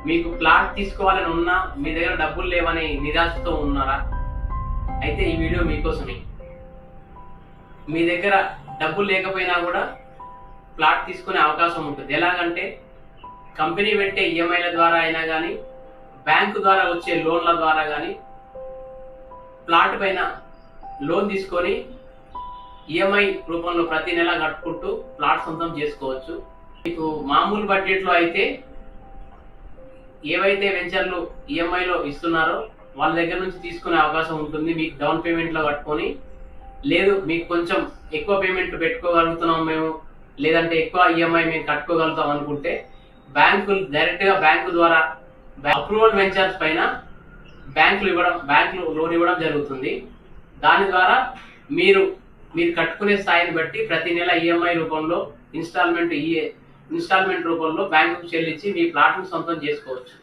మీకు ప్లాట్ తీసుకోవాలని ఉన్నా మీ దగ్గర డబ్బులు లేవని నిరాశతో ఉన్నారా? అయితే ఈ వీడియో మీకోసమే. మీ దగ్గర డబ్బులు లేకపోయినా కూడా ప్లాట్ తీసుకునే అవకాశం ఉంటుంది. ఎలాగంటే కంపెనీ పెట్టే ఈఎంఐల ద్వారా అయినా కానీ, బ్యాంకు ద్వారా వచ్చే లోన్ల ద్వారా కానీ ప్లాట్ పైన లోన్ తీసుకొని ఈఎంఐ రూపంలో ప్రతి నెల కట్టుకుంటూ ప్లాట్ సొంతం చేసుకోవచ్చు. మీకు మామూలు బడ్జెట్లో అయితే ఏవైతే వెంచర్లు ఈఎంఐలో ఇస్తున్నారో వాళ్ళ దగ్గర నుంచి తీసుకునే అవకాశం ఉంటుంది. మీకు డౌన్ పేమెంట్లో కట్టుకొని, లేదు మీకు కొంచెం ఎక్కువ పేమెంట్ పెట్టుకోగలుగుతున్నాం మేము, లేదంటే ఎక్కువ ఈఎంఐ మేము కట్టుకోగలుగుతాం అనుకుంటే బ్యాంకులు డైరెక్ట్గా బ్యాంకు ద్వారా అప్రూవల్ వెంచర్స్ పైన బ్యాంకులు లోన్ ఇవ్వడం జరుగుతుంది. దాని ద్వారా మీరు కట్టుకునే స్థాయిని బట్టి ప్రతి నెల ఈఎంఐ రూపంలో ఇన్స్టాల్మెంట్ రూపంలో బ్యాంకుకు చెల్లించి మీ ప్లాట్ను సొంతం చేసుకోవచ్చు.